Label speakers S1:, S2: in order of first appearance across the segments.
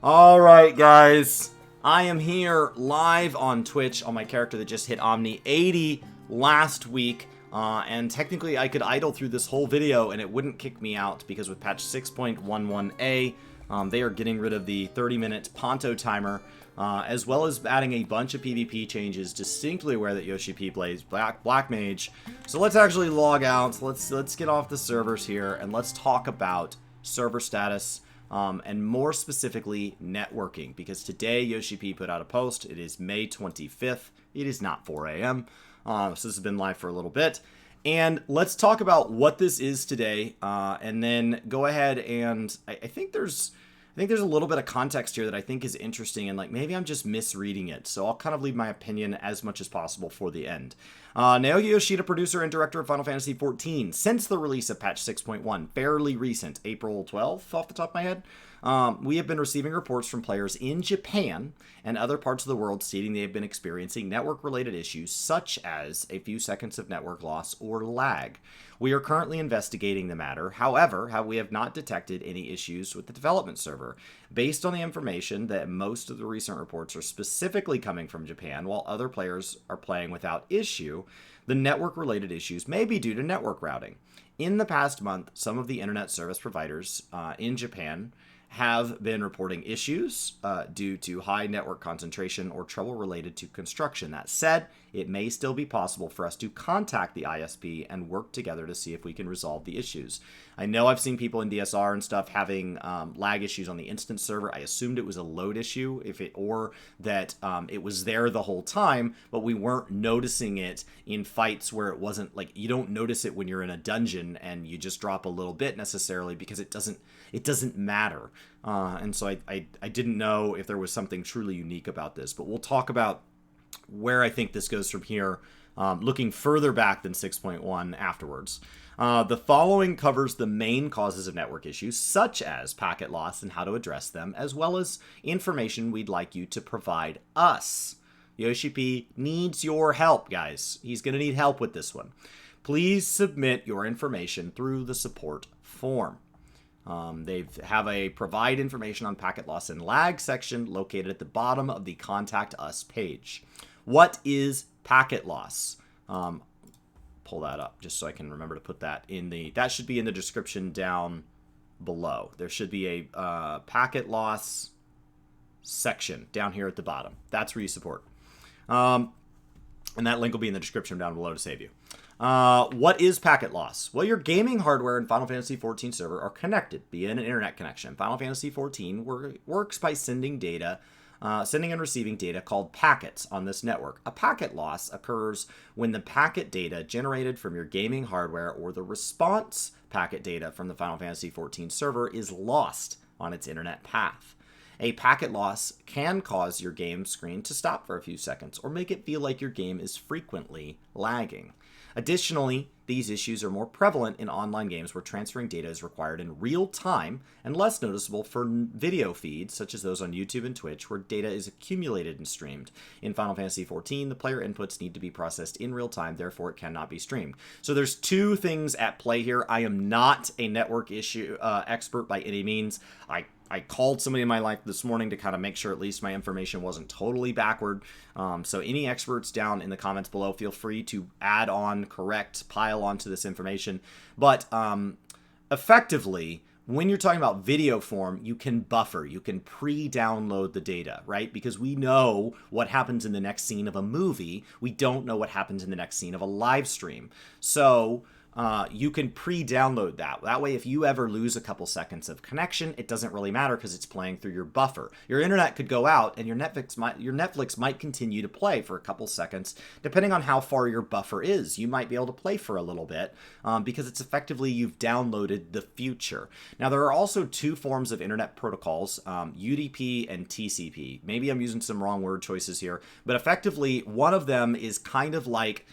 S1: Alright guys, I am here live on Twitch on my character that just hit Omni 80 last week, and technically I could idle through this whole video and it wouldn't kick me out because with patch 6.11a, they are getting rid of the 30-minute Ponto timer, as well as adding a bunch of PvP changes distinctly aware that Yoshi P plays Black Mage. So let's actually log out, let's get off the servers here and let's talk about server status. And more specifically, networking, because today Yoshi P put out a post. It is May 25th. It is not 4 a.m. So this has been live for a little bit. And let's talk about what this is today, and then go ahead and I think there's a little bit of context here that I think is interesting, and like maybe I'm just misreading it. So I'll kind of leave my opinion as much as possible for the end. Naoki Yoshida, producer and director of Final Fantasy XIV, since the release of patch 6.1, fairly recent, April 12th off the top of my head, we have been receiving reports from players in Japan and other parts of the world stating they have been experiencing network-related issues such as a few seconds of network loss or lag. We are currently investigating the matter. However, we have not detected any issues with the development server. Based on the information that most of the recent reports are specifically coming from Japan, while other players are playing without issue, the network-related issues may be due to network routing. In the past month, some of the internet service providers in Japan have been reporting issues due to high network concentration or trouble related to construction. That said, it may still be possible for us to contact the ISP and work together to see if we can resolve the issues. I know I've seen people in DSR and stuff having lag issues on the instance server. I assumed it was a load issue, or that it was there the whole time, but we weren't noticing it in fights where it wasn't, like, you don't notice it when you're in a dungeon and you just drop a little bit necessarily because it doesn't matter. And so I didn't know if there was something truly unique about this, but we'll talk about where I think this goes from here, looking further back than 6.1 afterwards. The following covers the main causes of network issues, such as packet loss and how to address them, as well as information we'd like you to provide us. Yoshi P needs your help, guys. He's going to need help with this one. Please submit your information through the support form. They have a provide information on packet loss and lag section located at the bottom of the Contact Us page. What is packet loss? Pull that up just so I can remember to put that in that should be in the description down below. There should be a packet loss section down here at the bottom. That's where you support. And that link will be in the description down below to save you. What is packet loss? Well, your gaming hardware and Final Fantasy XIV server are connected via an internet connection. Final Fantasy XIV works by sending and receiving data called packets on this network. A packet loss occurs when the packet data generated from your gaming hardware or the response packet data from the Final Fantasy XIV server is lost on its internet path. A packet loss can cause your game screen to stop for a few seconds or make it feel like your game is frequently lagging. Additionally, these issues are more prevalent in online games where transferring data is required in real time and less noticeable for video feeds, such as those on YouTube and Twitch, where data is accumulated and streamed. In Final Fantasy XIV, the player inputs need to be processed in real time, therefore it cannot be streamed. So there's two things at play here. I am not a network issue expert by any means. I called somebody in my life this morning to kind of make sure at least my information wasn't totally backward. So any experts down in the comments below, feel free to add on, correct, pile onto this information. But effectively, when you're talking about video form, you can buffer, you can pre-download the data, right? Because we know what happens in the next scene of a movie. We don't know what happens in the next scene of a live stream. So you can pre-download that. That way, if you ever lose a couple seconds of connection, it doesn't really matter because it's playing through your buffer. Your internet could go out and your Netflix might continue to play for a couple seconds, depending on how far your buffer is. You might be able to play for a little bit because it's effectively you've downloaded the future. Now, there are also two forms of internet protocols, UDP and TCP. Maybe I'm using some wrong word choices here, but effectively, one of them is kind of like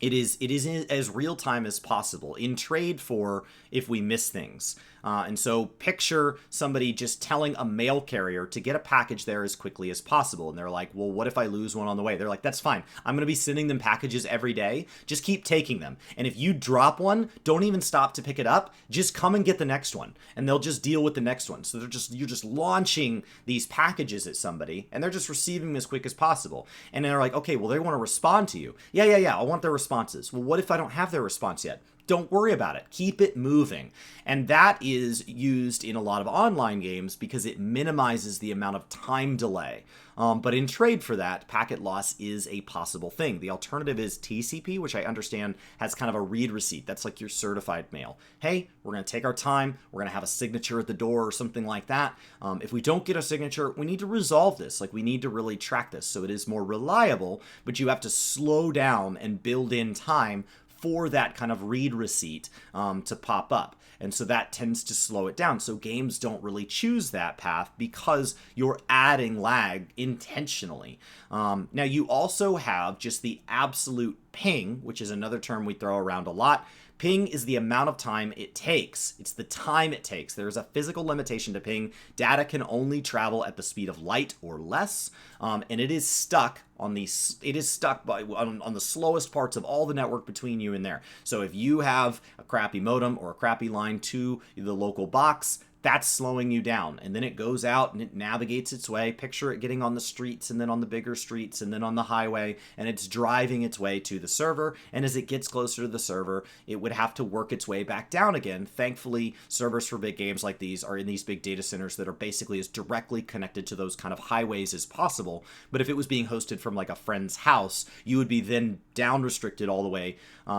S1: it is as real time as possible in trade for if we miss things. And so picture somebody just telling a mail carrier to get a package there as quickly as possible. And they're like, well, what if I lose one on the way? They're like, that's fine. I'm going to be sending them packages every day. Just keep taking them. And if you drop one, don't even stop to pick it up. Just come and get the next one. And they'll just deal with the next one. So you're just launching these packages at somebody and they're just receiving them as quick as possible. And they're like, okay, well, they want to respond to you. Yeah. I want their responses. Well, what if I don't have their response yet? Don't worry about it. Keep it moving. And that is used in a lot of online games because it minimizes the amount of time delay. But in trade for that, packet loss is a possible thing. The alternative is TCP, which I understand has kind of a read receipt. That's like your certified mail. Hey, we're going to take our time. We're going to have a signature at the door or something like that. If we don't get a signature, we need to resolve this. Like, we need to really track this so it is more reliable, but you have to slow down and build in time for that kind of read receipt to pop up. And so that tends to slow it down. So games don't really choose that path because you're adding lag intentionally. Now, you also have just the absolute ping, which is another term we throw around a lot. Ping is the amount of time it takes. It's the time it takes. There's a physical limitation to ping. Data can only travel at the speed of light or less, and it is stuck on the slowest parts of all the network between you and there. So if you have a crappy modem or a crappy line to the local box, that's slowing you down. And then it goes out and it navigates its way. Picture it getting on the streets and then on the bigger streets and then on the highway, and it's driving its way to the server. And as it gets closer to the server, it would have to work its way back down again. Thankfully, servers for big games like these are in these big data centers that are basically as directly connected to those kind of highways as possible. But if it was being hosted from like a friend's house, you would be then down restricted all the way.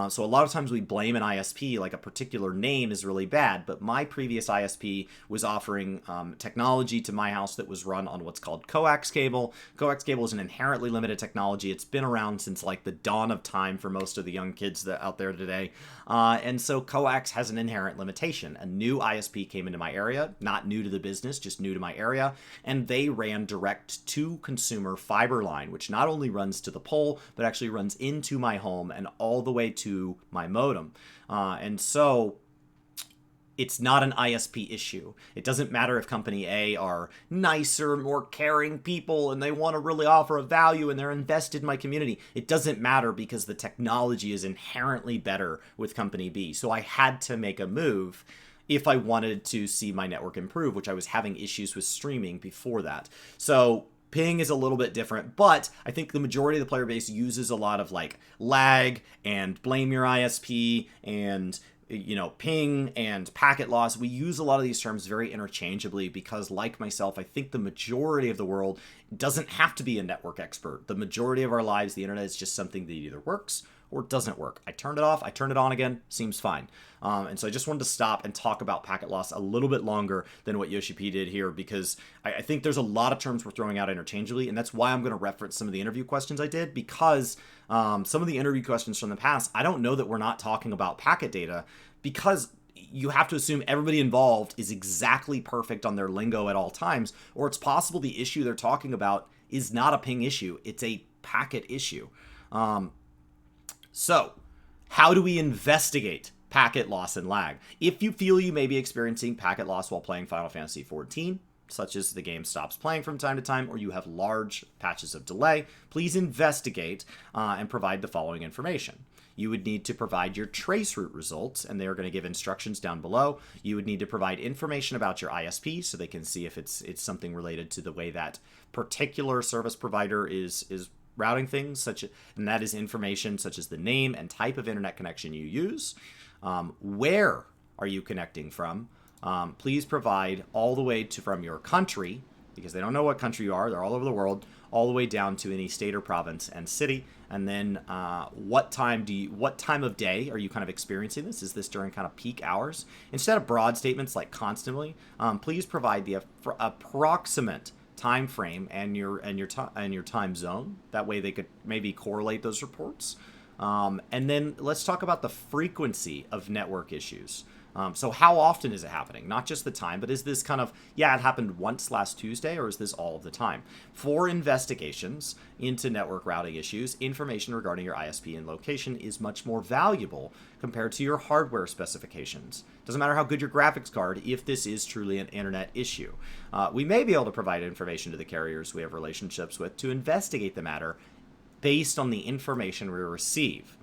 S1: So a lot of times we blame an ISP, like a particular name is really bad, but my previous ISP was offering technology to my house that was run on what's called coax cable. Coax cable is an inherently limited technology. It's been around since like the dawn of time for most of the young kids that out there today. And so coax has an inherent limitation. A new ISP came into my area, not new to the business, just new to my area, and they ran direct to consumer fiber line, which not only runs to the pole, but actually runs into my home and all the way to my modem. And so it's not an ISP issue. It doesn't matter if company A are nicer, more caring people, and they want to really offer a value and they're invested in my community. It doesn't matter because the technology is inherently better with company B. So I had to make a move if I wanted to see my network improve, which I was having issues with streaming before that. So ping is a little bit different, but I think the majority of the player base uses a lot of like lag and blame your ISP and ping and packet loss. We use a lot of these terms very interchangeably because, like myself, I think the majority of the world doesn't have to be a network expert. The majority of our lives, the internet is just something that either works or doesn't work. I turned it off, I turned it on again, seems fine. And so I just wanted to stop and talk about packet loss a little bit longer than what Yoshi P did here, because I think there's a lot of terms we're throwing out interchangeably, and that's why I'm going to reference some of the interview questions I did, because some of the interview questions from the past, I don't know that we're not talking about packet data, because you have to assume everybody involved is exactly perfect on their lingo at all times, or it's possible the issue they're talking about is not a ping issue, it's a packet issue. So, how do we investigate packet loss and lag? If you feel you may be experiencing packet loss while playing Final Fantasy XIV, such as the game stops playing from time to time, or you have large patches of delay, please investigate and provide the following information. You would need to provide your traceroute results, and they're going to give instructions down below. You would need to provide information about your ISP so they can see if it's something related to the way that particular service provider is routing things, and that is information such as the name and type of internet connection you use. Where are you connecting from? Please provide all the way from your country, because they don't know what country you are, they're all over the world, all the way down to any state or province and city. And then what time of day are you kind of experiencing this? Is this during kind of peak hours? Instead of broad statements like constantly, please provide the approximate time frame and your time zone. That way they could maybe correlate those reports. And then let's talk about the frequency of network issues. So how often is it happening? Not just the time, but is this kind of, yeah, it happened once last Tuesday, or is this all of the time? For investigations into network routing issues, information regarding your ISP and location is much more valuable compared to your hardware specifications. Doesn't matter how good your graphics card if this is truly an internet issue. We may be able to provide information to the carriers we have relationships with to investigate the matter based on the information we receive.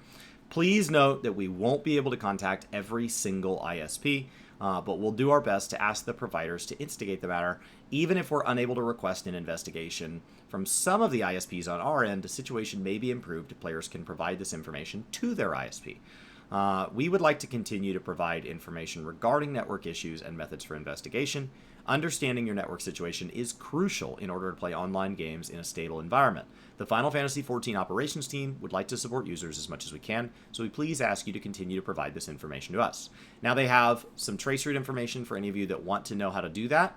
S1: Please note that we won't be able to contact every single ISP, but we'll do our best to ask the providers to instigate the matter. Even if we're unable to request an investigation from some of the ISPs on our end, the situation may be improved if players can provide this information to their ISP. We would like to continue to provide information regarding network issues and methods for investigation. Understanding your network situation is crucial in order to play online games in a stable environment. The Final Fantasy XIV operations team would like to support users as much as we can, so we please ask you to continue to provide this information to us. Now they have some traceroute information for any of you that want to know how to do that,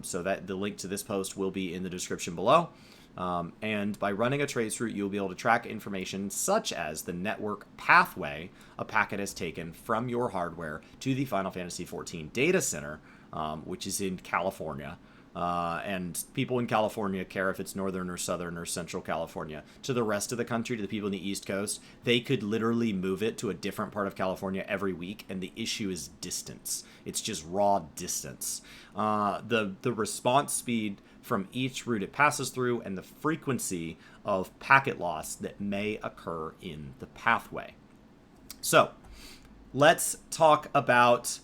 S1: so that the link to this post will be in the description below. And by running a traceroute, you'll be able to track information such as the network pathway a packet has taken from your hardware to the Final Fantasy XIV data center, which is in California. And people in California care if it's northern or southern or central California. To the rest of the country, to the people in the East Coast, they could literally move it to a different part of California every week, and the issue is distance. It's just raw distance. The response speed from each route it passes through and the frequency of packet loss that may occur in the pathway. So, let's talk about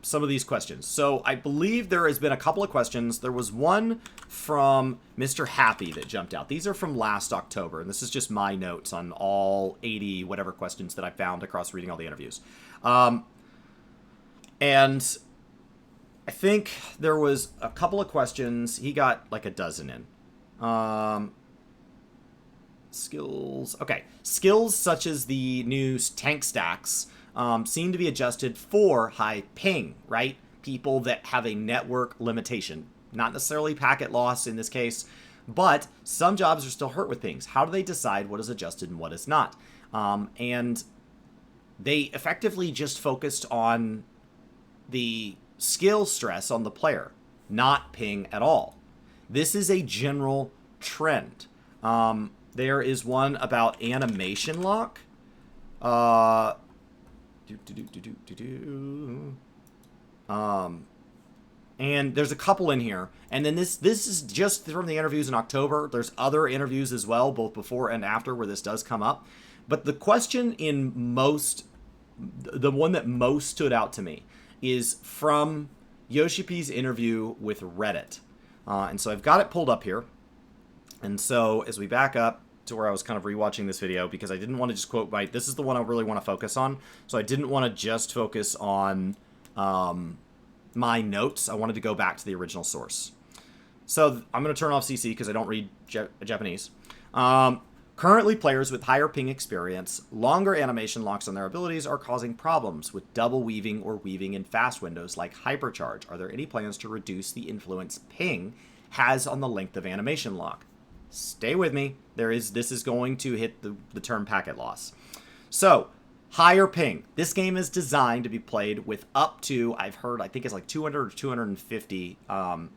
S1: some of these questions. So I believe there has been a couple of questions. There was one from Mr. Happy that jumped out. These are from last October, and this is just my notes on all 80 whatever questions that I found across reading all the interviews. And I think there was a couple of questions. He got like a dozen in. Skills. Okay. Skills such as the new tank stacks seem to be adjusted for high ping, right? People that have a network limitation. Not necessarily packet loss in this case, but some jobs are still hurt with pings. How do they decide what is adjusted and what is not? And they effectively just focused on the skill stress on the player, not ping at all. This is a general trend. There is one about animation lock. And there's a couple in here, and then this is just from the interviews in October. There's other interviews as well, both before and after, where this does come up. But the question the one that most stood out to me is from Yoshi P's interview with Reddit. And so I've got it pulled up here. And so as we back up to where I was kind of rewatching this video, because I didn't want to just quote this is the one I really want to focus on. So I didn't want to just focus on my notes. I wanted to go back to the original source. So I'm going to turn off CC because I don't read Japanese. Currently, players with higher ping experience, longer animation locks on their abilities are causing problems with double weaving or weaving in fast windows like hypercharge. Are there any plans to reduce the influence ping has on the length of animation lock? Stay with me. This is going to hit the term packet loss. So, higher ping. This game is designed to be played with up to, I think it's like 200 or 250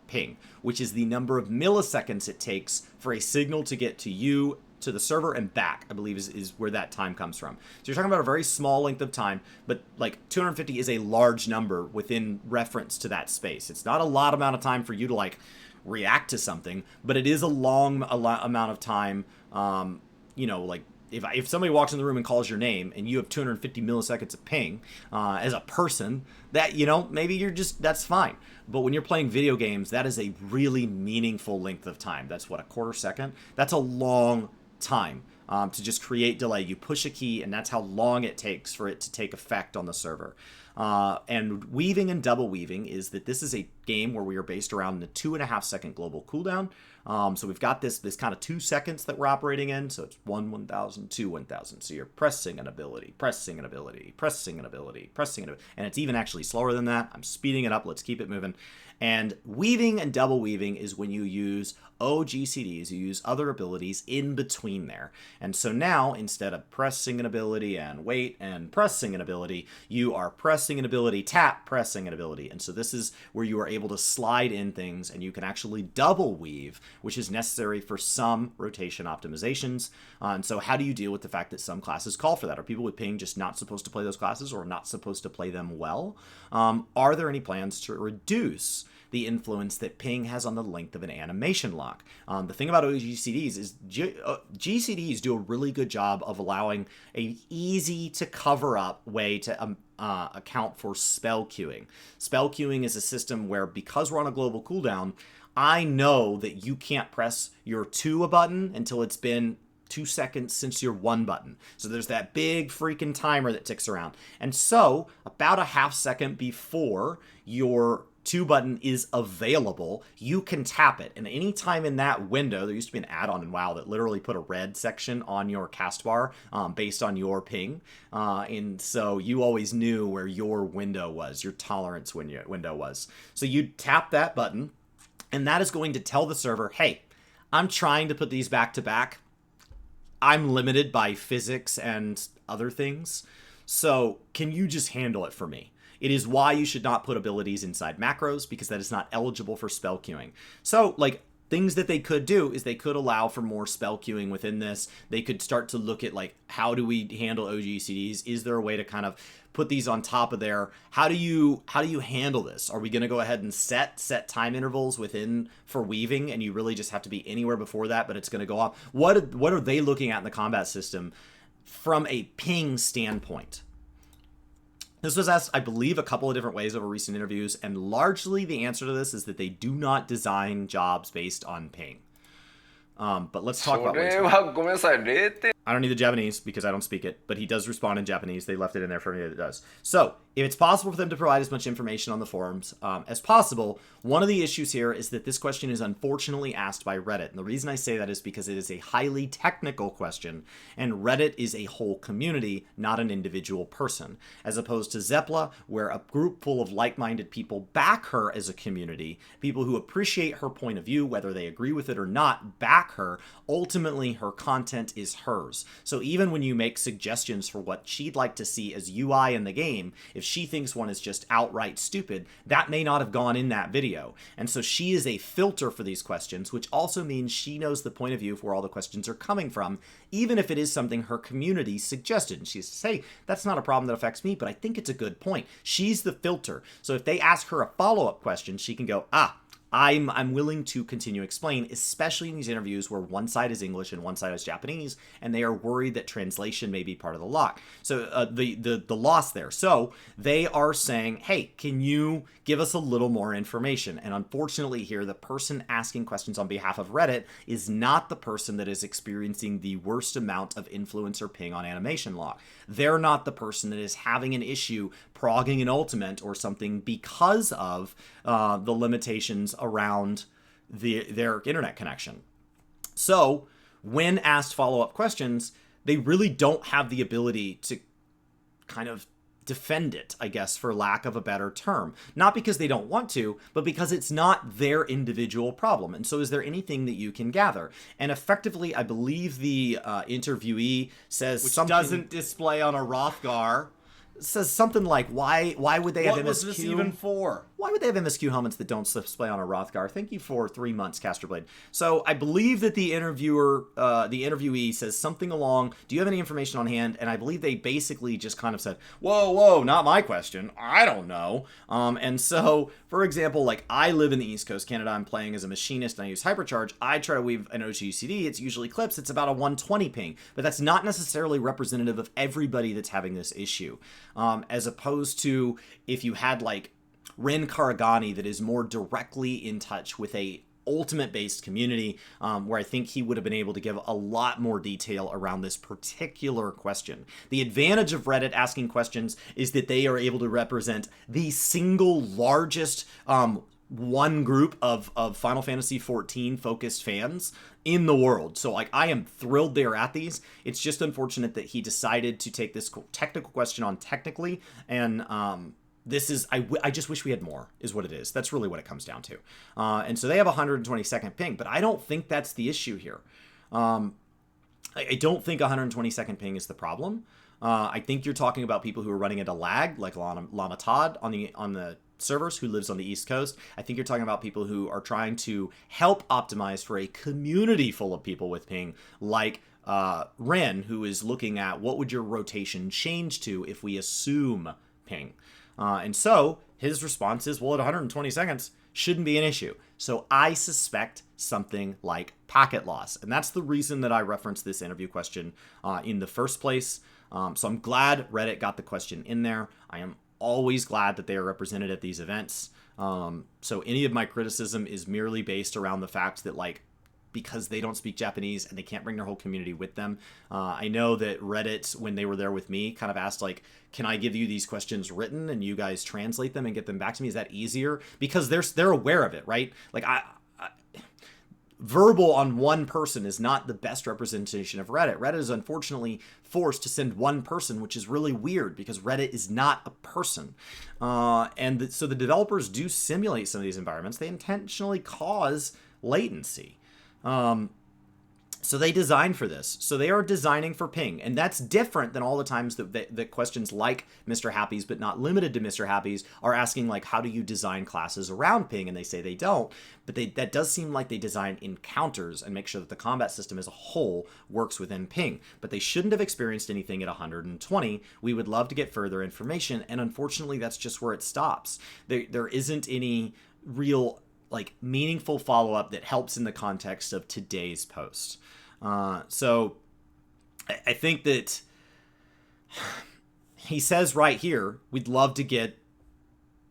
S1: ping, which is the number of milliseconds it takes for a signal to get to you, to the server, and back, I believe is where that time comes from. So you're talking about a very small length of time, but like 250 is a large number within reference to that space. It's not a lot amount of time for you to like react to something, but it is a long amount of time. Like if somebody walks in the room and calls your name and you have 250 milliseconds of ping as a person, that, maybe that's fine. But when you're playing video games, that is a really meaningful length of time. That's what, a quarter second? That's a long time to just create delay. You push a key, and that's how long it takes for it to take effect on the server. And weaving and double weaving is that this is a game where we are based around the 2.5-second global cooldown. So we've got this kind of 2 seconds that we're operating in. So it's 1,000, 2, 1,000. So you're pressing an ability, pressing an ability, pressing an ability, pressing an ability. And it's even actually slower than that. I'm speeding it up. Let's keep it moving. And weaving and double weaving is when you use OGCDs, you use other abilities in between there. And so now, instead of pressing an ability and wait and pressing an ability, you are pressing an ability, tap, pressing an ability. And so this is where you are able to slide in things, and you can actually double weave, which is necessary for some rotation optimizations. And so how do you deal with the fact that some classes call for that? Are people with ping just not supposed to play those classes or not supposed to play them well? Are there any plans to reduce the influence that ping has on the length of an animation lock? The thing about OGCDs is GCDs do a really good job of allowing a easy to cover up way to account for spell queuing. Spell queuing is a system where, because we're on a global cooldown, I know that you can't press your 2 button until it's been 2 seconds since your 1 button. So there's that big freaking timer that ticks around. And so about a half second before your 2 button is available, you can tap it. And anytime in that window, there used to be an add-on in WoW that literally put a red section on your cast bar based on your ping. And so you always knew where your window was, your tolerance window was. So you tap that button, and that is going to tell the server, hey, I'm trying to put these back to back. I'm limited by physics and other things. So can you just handle it for me? It is why you should not put abilities inside macros, because that is not eligible for spell queuing. So, like, things that they could do is they could allow for more spell queuing within this. They could start to look at, like, how do we handle OGCDs? Is there a way to kind of put these on top of there? How do you handle this? Are we going to go ahead and set time intervals within for weaving, and you really just have to be anywhere before that, but it's going to go off? What are they looking at in the combat system from a ping standpoint? This was asked, I believe, a couple of different ways over recent interviews, and largely the answer to this is that they do not design jobs based on ping. But let's talk about ways. I don't need the Japanese because I don't speak it, but he does respond in Japanese. They left it in there for me that it does. So, if it's possible for them to provide as much information on the forums as possible, one of the issues here is that this question is unfortunately asked by Reddit. And the reason I say that is because it is a highly technical question, and Reddit is a whole community, not an individual person. As opposed to Zepla, where a group full of like-minded people back her as a community, people who appreciate her point of view, whether they agree with it or not, back her. Ultimately, her content is hers. So even when you make suggestions for what she'd like to see as UI in the game, if she thinks one is just outright stupid, that may not have gone in that video. And so she is a filter for these questions, which also means she knows the point of view of where all the questions are coming from, even if it is something her community suggested. And she says, hey, that's not a problem that affects me, but I think it's a good point. She's the filter. So if they ask her a follow-up question, she can go, I'm willing to continue to explain, especially in these interviews where one side is English and one side is Japanese, and they are worried that translation may be part of the lock. So the loss there. So they are saying, hey, can you give us a little more information? And unfortunately here, the person asking questions on behalf of Reddit is not the person that is experiencing the worst amount of influence or ping on animation lock. They're not the person that is having an issue progging an ultimate or something because of the limitations around their internet connection. So when asked follow-up questions, they really don't have the ability to kind of defend it, I guess, for lack of a better term. Not because they don't want to, but because it's not their individual problem. And so is there anything that you can gather? And effectively, I believe the interviewee says which something doesn't display on a Rothgar. Says something like, why would they have MSQ? What was this even for? Why would they have MSQ helmets that don't display on a Rothgar? Thank you for 3 months, Casterblade. So I believe that the interviewee says something along, do you have any information on hand? And I believe they basically just kind of said, whoa, not my question. I don't know. And so, for example, like I live in the East Coast, Canada. I'm playing as a machinist and I use Hypercharge. I try to weave an OGCD. It's usually clips. It's about a 120 ping. But that's not necessarily representative of everybody that's having this issue. As opposed to if you had like Ren Karagani that is more directly in touch with a ultimate-based community, where I think he would have been able to give a lot more detail around this particular question. The advantage of Reddit asking questions is that they are able to represent the single largest one group of Final Fantasy XIV focused fans in the world. So like I am thrilled they are at these. It's just unfortunate that he decided to take this technical question on technically, and this is I just wish we had more is what it is. That's really what it comes down to. And so they have 120-second ping, but I don't think that's the issue here. I don't think 120-second ping is the problem. I think you're talking about people who are running into lag, like Lana Todd on the servers, who lives on the East Coast. I think you're talking about people who are trying to help optimize for a community full of people with ping, like Ren, who is looking at what would your rotation change to if we assume ping. And so his response is, well, at 120 seconds, shouldn't be an issue. So I suspect something like packet loss. And that's the reason that I referenced this interview question in the first place. So I'm glad Reddit got the question in there. I am always glad that they are represented at these events. So any of my criticism is merely based around the fact that, like, because they don't speak Japanese and they can't bring their whole community with them. I know that Reddit, when they were there with me, kind of asked, like, can I give you these questions written and you guys translate them and get them back to me? Is that easier? Because they're aware of it, right? Like, verbal on one person is not the best representation of Reddit. Reddit is unfortunately forced to send one person, which is really weird because Reddit is not a person. So the developers do simulate some of these environments. They intentionally cause latency. So they design for this. So they are designing for ping. And that's different than all the times that questions like Mr. Happy's, but not limited to Mr. Happy's, are asking, like, how do you design classes around ping? And they say they don't. But that does seem like they design encounters and make sure that the combat system as a whole works within ping. But they shouldn't have experienced anything at 120. We would love to get further information. And unfortunately, that's just where it stops. There isn't any real, like, meaningful follow-up that helps in the context of today's post. So I think that he says right here, we'd love to get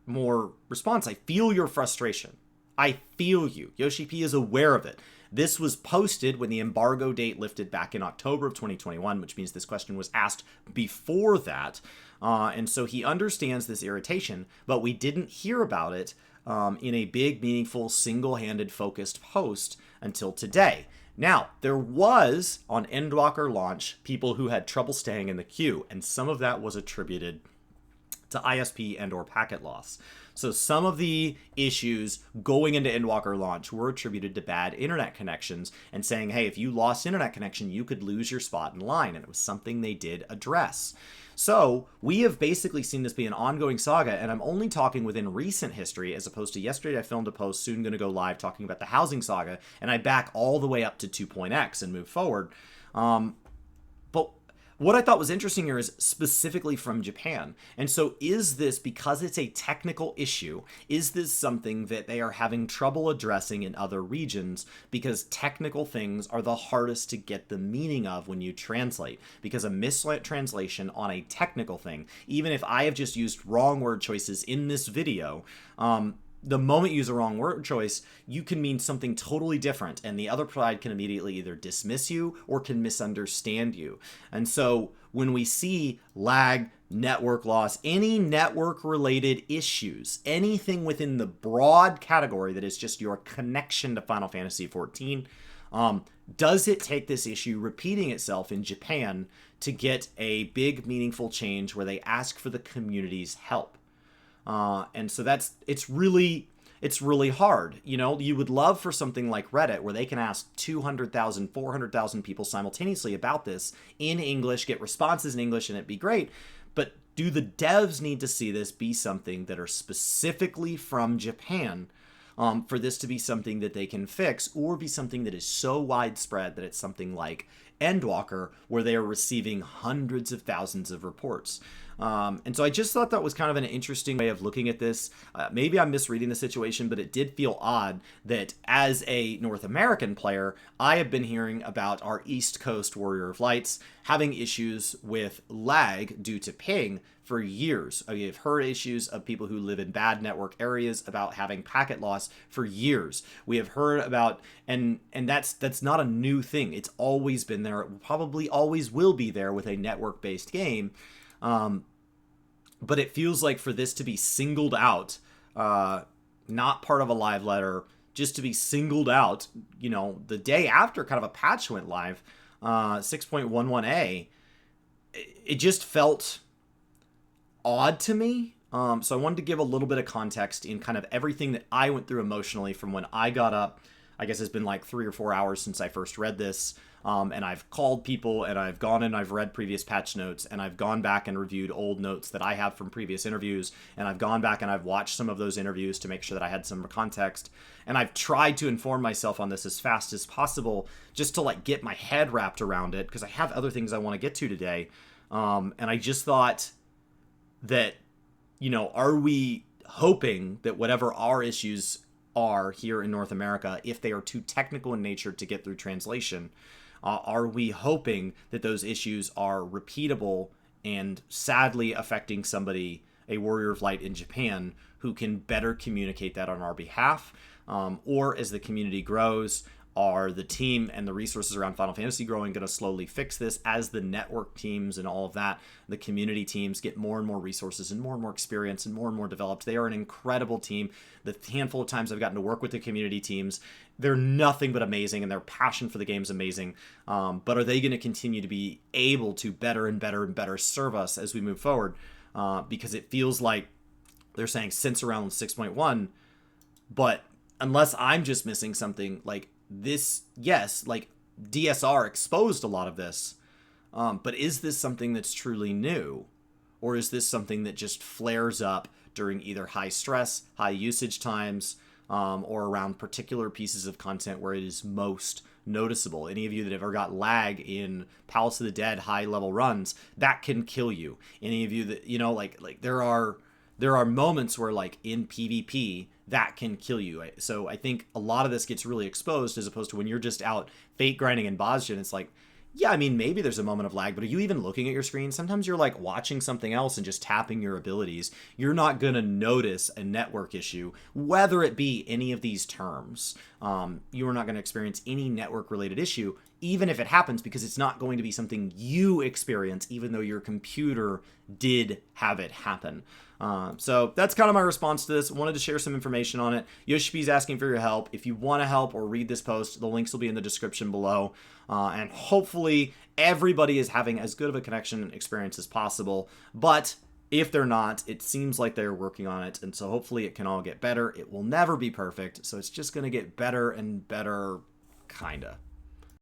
S1: more response. I feel your frustration. I feel you. Yoshi P is aware of it. This was posted when the embargo date lifted back in October of 2021, which means this question was asked before that. And so he understands this irritation, but we didn't hear about it in a big, meaningful, single-handed focused post until today. Now, there was, on Endwalker launch, people who had trouble staying in the queue, and some of that was attributed to ISP and or packet loss. So some of the issues going into Endwalker launch were attributed to bad internet connections and saying, hey, if you lost internet connection, you could lose your spot in line, and it was something they did address. So we have basically seen this be an ongoing saga, and I'm only talking within recent history, as opposed to yesterday I filmed a post, soon going to go live, talking about the housing saga, and I back all the way up to 2.x and move forward. But what I thought was interesting here is specifically from Japan. And so is this, because it's a technical issue, is this something that they are having trouble addressing in other regions because technical things are the hardest to get the meaning of when you translate? Because a mistranslation on a technical thing, even if I have just used wrong word choices in this video, the moment you use a wrong word choice, you can mean something totally different, and the other side can immediately either dismiss you or can misunderstand you. And so when we see lag, network loss, any network-related issues, anything within the broad category that is just your connection to Final Fantasy XIV, does it take this issue repeating itself in Japan to get a big, meaningful change where they ask for the community's help? And so it's really hard. You know, you would love for something like Reddit where they can ask 200,000, 400,000 people simultaneously about this in English, get responses in English, and it'd be great. But do the devs need to see this be something that are specifically from Japan for this to be something that they can fix, or be something that is so widespread that it's something like Endwalker where they are receiving hundreds of thousands of reports? And so I just thought that was kind of an interesting way of looking at this. Maybe I'm misreading the situation, but it did feel odd that as a North American player, I have been hearing about our East Coast Warrior of Lights having issues with lag due to ping for years. I mean, I've heard issues of people who live in bad network areas about having packet loss for years. We have heard about, and that's not a new thing. It's always been there. It probably always will be there with a network-based game. But it feels like for this to be singled out not part of a live letter, just to be singled out, you know, the day after kind of a patch went live, 6.11a, it just felt odd to me. So I wanted to give a little bit of context in kind of everything that I went through emotionally from when I got up. I guess it's been like 3 or 4 hours since I first read this. And I've called people, and I've gone and I've read previous patch notes, and I've gone back and reviewed old notes that I have from previous interviews, and I've gone back and I've watched some of those interviews to make sure that I had some context. And I've tried to inform myself on this as fast as possible, just to like get my head wrapped around it, because I have other things I want to get to today. And I just thought that, you know, are we hoping that whatever our issues are here in North America, if they are too technical in nature to get through translation, are we hoping that those issues are repeatable and sadly affecting somebody, a Warrior of Light in Japan, who can better communicate that on our behalf? Or as the community grows, are the team and the resources around Final Fantasy growing going to slowly fix this as the network teams and all of that, the community teams get more and more resources and more experience and more developed? They are an incredible team. The handful of times I've gotten to work with the community teams, they're nothing but amazing, and their passion for the game is amazing. But are they going to continue to be able to better and better serve us as we move forward? Because it feels like they're saying since around 6.1, but unless I'm just missing something, like this, yes, like DSR exposed a lot of this, but is this something that's truly new? Or is this something that just flares up during either high stress, high usage times, or around particular pieces of content where it is most noticeable? Any of you that have ever got lag in Palace of the Dead high level runs, that can kill you. Any of you that, you know, like there are moments where, like in PvP, that can kill you. So I think a lot of this gets really exposed, as opposed to when you're just out fate grinding in Bosgen. It's like, yeah, I mean, maybe there's a moment of lag, but are you even looking at your screen? Sometimes you're like watching something else and just tapping your abilities. You're not going to notice a network issue, whether it be any of these terms. You are not going to experience any network related issue, even if it happens, because it's not going to be something you experience, even though your computer did have it happen. So that's kind of my response to this. I wanted to share some information on it. Yoshi's asking for your help. If you want to help or read this post, the links will be in the description below. And hopefully everybody is having as good of a connection experience as possible. But if they're not, it seems like they're working on it. And so hopefully it can all get better. It will never be perfect. So it's just going to get better and better, kinda.